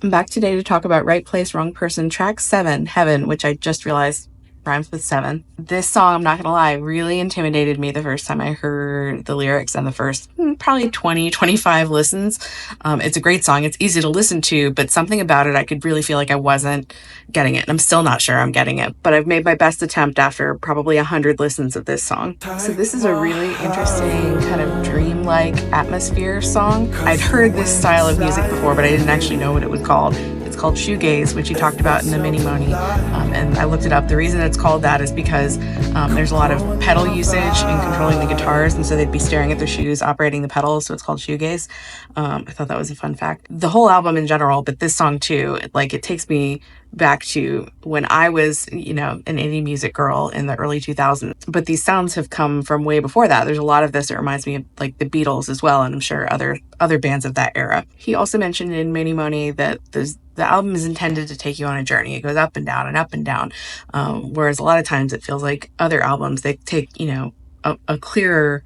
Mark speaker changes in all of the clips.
Speaker 1: I'm back today to talk about Right Place, Wrong Person, track 7, Heaven, which I just realized rhymes with 7. This song, I'm not gonna lie, really intimidated me the first time I heard the lyrics and the first probably 20, 25 listens. It's a great song. It's easy to listen to, but something about it, I could really feel like I wasn't getting it. And I'm still not sure I'm getting it, but I've made my best attempt after probably 100 listens of this song. So this is a really interesting kind of dreamlike atmosphere song. I'd heard this style of music before, but I didn't actually know what it was called. It's called shoegaze, which he talked about in the Mini Moni, and I looked it up. The reason it's called that is because there's a lot of pedal usage in controlling the guitars, and so they'd be staring at their shoes, operating the pedals, so it's called shoegaze. I thought that was a fun fact. The whole album in general, but this song too, it takes me back to when I was, an indie music girl in the early 2000s. But these sounds have come from way before that. There's a lot of this that reminds me of like the Beatles as well, and I'm sure other bands of that era. He also mentioned in Mini Moni that the album is intended to take you on a journey. It goes up and down and up and down. Whereas a lot of times it feels like other albums, they take, a clearer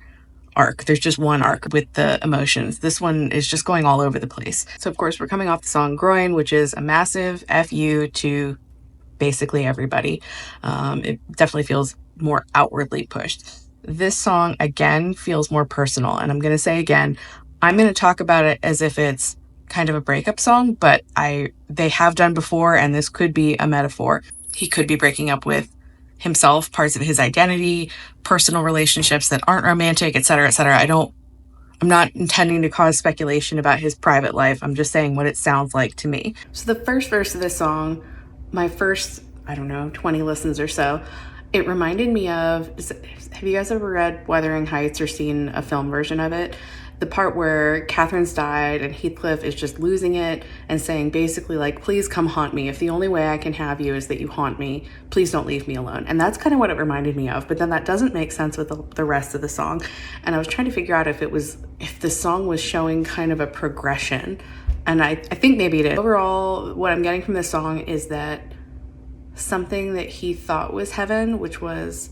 Speaker 1: arc. There's just one arc with the emotions. This one is just going all over the place. So of course we're coming off the song Groin, which is a massive FU to basically everybody. It definitely feels more outwardly pushed. This song again feels more personal, and I'm going to say again, I'm going to talk about it as if it's kind of a breakup song, but they have done before, and this could be a metaphor. He could be breaking up with himself, parts of his identity, personal relationships that aren't romantic, etc., etc. I'm not intending to cause speculation about his private life. I'm just saying what it sounds like to me. So the first verse of this song, my first, 20 listens or so, it reminded me of, have you guys ever read Wuthering Heights or seen a film version of it? The part where Catherine's died and Heathcliff is just losing it and saying basically like, please come haunt me. If the only way I can have you is that you haunt me, please don't leave me alone. And that's kind of what it reminded me of. But then that doesn't make sense with the rest of the song. And I was trying to figure out if the song was showing kind of a progression. And I think maybe it is. Overall, what I'm getting from this song is that something that he thought was heaven, which was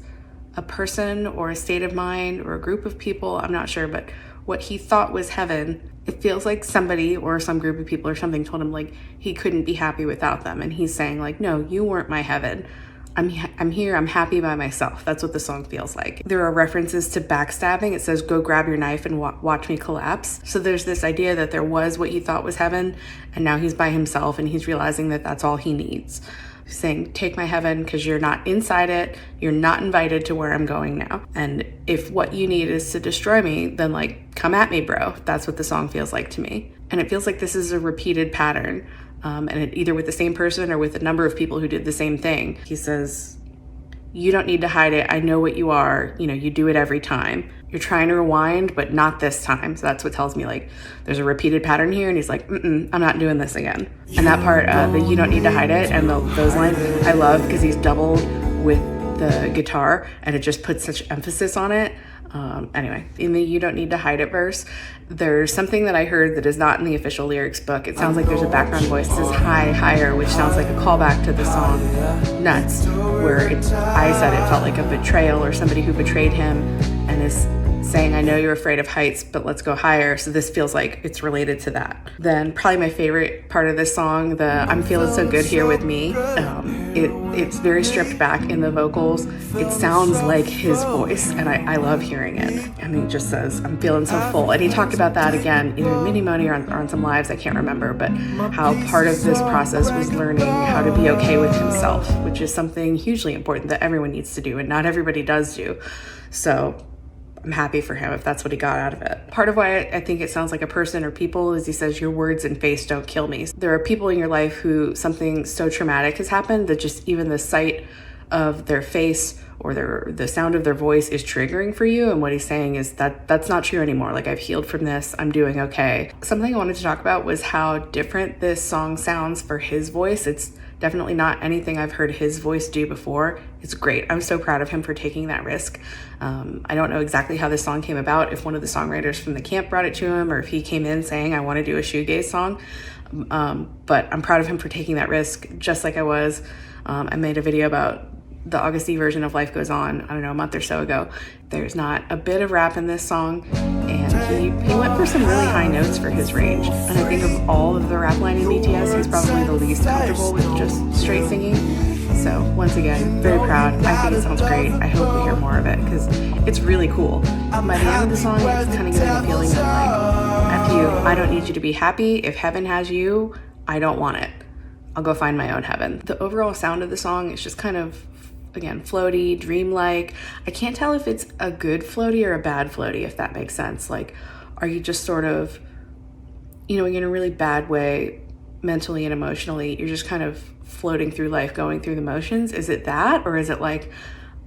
Speaker 1: a person or a state of mind or a group of people, I'm not sure, but what he thought was heaven, it feels like somebody or some group of people or something told him like he couldn't be happy without them. And he's saying like, no, you weren't my heaven. I'm here, I'm happy by myself. That's what the song feels like. There are references to backstabbing. It says, go grab your knife and watch me collapse. So there's this idea that there was what he thought was heaven, and now he's by himself and he's realizing that that's all he needs. Saying, take my heaven because you're not inside it, you're not invited to where I'm going now. And if what you need is to destroy me, then like, come at me, bro. That's what the song feels like to me. And it feels like this is a repeated pattern, and it either with the same person or with a number of people who did the same thing. He says, you don't need to hide it. I know what you are. You do it every time. You're trying to rewind, but not this time. So that's what tells me like there's a repeated pattern here. And he's like, I'm not doing this again. And that part, the you don't need to hide it, and those lines I love because he's doubled with the guitar and it just puts such emphasis on it. Anyway, in the you don't need to hide it verse, there's something that I heard that is not in the official lyrics book. It sounds like there's a background voice that says high, higher, which sounds like a callback to the song Nuts, where I said it felt like a betrayal or somebody who betrayed him and is saying, I know you're afraid of heights, but let's go higher. So this feels like it's related to that. Then probably my favorite part of this song, the I'm feeling so good here with me. It's very stripped back in the vocals. It sounds like his voice, and I love hearing it. I mean, it just says, I'm feeling so full. And he talked about that again, either in Mini Moni or on some lives, I can't remember, but how part of this process was learning how to be okay with himself, which is something hugely important that everyone needs to do, and not everybody does do. So I'm happy for him if that's what he got out of it. Part of why I think it sounds like a person or people is he says, your words and face don't kill me. There are people in your life who something so traumatic has happened that just even the sight of their face or the sound of their voice is triggering for you. And what he's saying is that's not true anymore. Like, I've healed from this. I'm doing okay. Something I wanted to talk about was how different this song sounds for his voice. It's definitely not anything I've heard his voice do before. It's great. I'm so proud of him for taking that risk. I don't know exactly how this song came about, if one of the songwriters from the camp brought it to him or if he came in saying, I want to do a shoegaze song. But I'm proud of him for taking that risk, just like I was. I made a video about the August E version of Life Goes On, I don't know, a month or so ago. There's not a bit of rap in this song, and he went for some really high notes for his range. And I think of all of the rap line in BTS, he's probably least comfortable with just straight singing. So once again, very proud. I think it sounds great. I hope we hear more of it because it's really cool. By the end of the song, it's kind of giving a feeling of like, F you, I don't need you to be happy. If heaven has you, I don't want it. I'll go find my own heaven. The overall sound of the song is just kind of, again, floaty, dreamlike. I can't tell if it's a good floaty or a bad floaty, if that makes sense. Like, are you just sort of, you know, in a really bad way, mentally and emotionally, you're just kind of floating through life, going through the motions? Is it that, or is it like,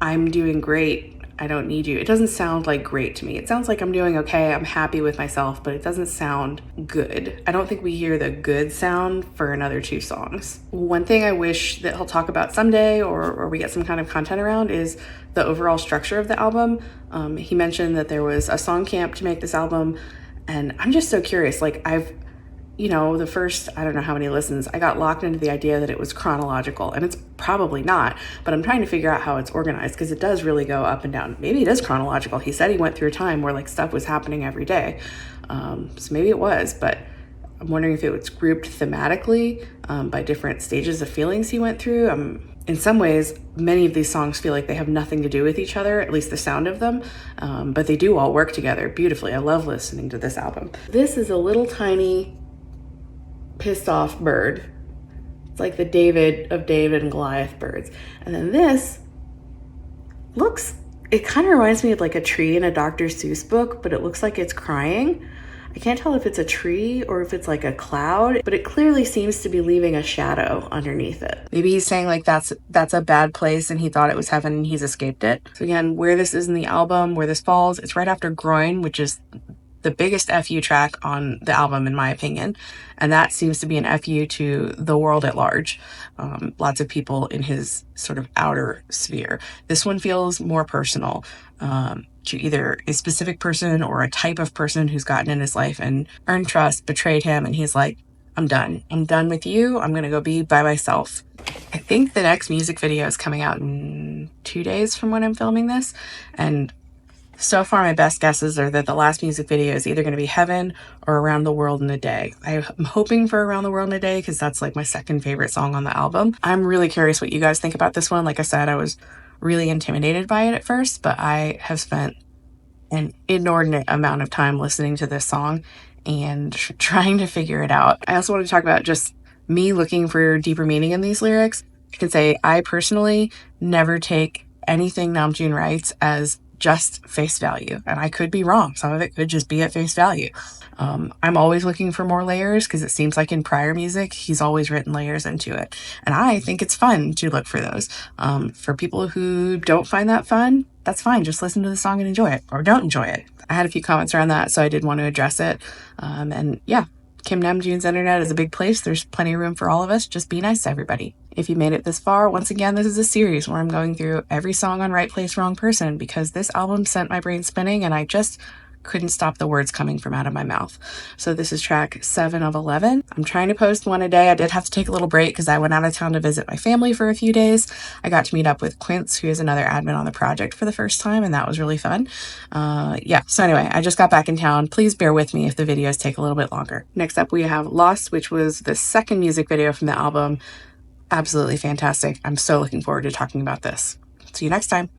Speaker 1: I'm doing great, I don't need you? It doesn't sound like great to me. It sounds like I'm doing okay, I'm happy with myself, but it doesn't sound good. I don't think we hear the good sound for another 2 songs. One thing I wish that he'll talk about someday, or we get some kind of content around, is the overall structure of the album. He mentioned that there was a song camp to make this album, and I'm just so curious. Like, you know, the first, I don't know how many listens, I got locked into the idea that it was chronological, and it's probably not, but I'm trying to figure out how it's organized because it does really go up and down. Maybe it is chronological. He said he went through a time where like stuff was happening every day. So maybe it was, but I'm wondering if it was grouped thematically by different stages of feelings he went through. In some ways, many of these songs feel like they have nothing to do with each other, at least the sound of them, but they do all work together beautifully. I love listening to this album. This is a little tiny pissed off bird. It's like the David of David and Goliath birds. And then this looks, it kind of reminds me of like a tree in a Dr. Seuss book, but it looks like it's crying. I can't tell if it's a tree or if it's like a cloud, but it clearly seems to be leaving a shadow underneath it. Maybe he's saying like that's a bad place and he thought it was heaven and he's escaped it. So again, where this is in the album, where this falls, it's right after Groin, which is the biggest FU track on the album, in my opinion. And that seems to be an FU to the world at large. Lots of people in his sort of outer sphere. This one feels more personal to either a specific person or a type of person who's gotten in his life and earned trust, betrayed him, and he's like, I'm done. I'm done with you. I'm going to go be by myself. I think the next music video is coming out in 2 days from when I'm filming this. And so far, my best guesses are that the last music video is either going to be Heaven or Around the World in a Day. I'm hoping for Around the World in a Day because that's like my second favorite song on the album. I'm really curious what you guys think about this one. Like I said, I was really intimidated by it at first, but I have spent an inordinate amount of time listening to this song and trying to figure it out. I also want to talk about just me looking for deeper meaning in these lyrics. I can say I personally never take anything Namjoon writes as just face value, and I could be wrong. Some of it could just be at face value. I'm always looking for more layers because it seems like in prior music he's always written layers into it, and I think it's fun to look for those. For people who don't find that fun, that's fine. Just listen to the song and enjoy it, or don't enjoy it. I had a few comments around that, so I did want to address it. And yeah, Kim Namjoon's internet is a big place. There's plenty of room for all of us. Just be nice to everybody. If you made it this far, once again, this is a series where I'm going through every song on Right Place, Wrong Person because this album sent my brain spinning and I just couldn't stop the words coming from out of my mouth. So this is track 7 of 11. I'm trying to post one a day. I did have to take a little break because I went out of town to visit my family for a few days. I got to meet up with Quince, who is another admin on the project, for the first time, and that was really fun. Yeah, so anyway, I just got back in town. Please bear with me if the videos take a little bit longer. Next up, we have Lost, which was the second music video from the album. Absolutely fantastic. I'm so looking forward to talking about this. See you next time.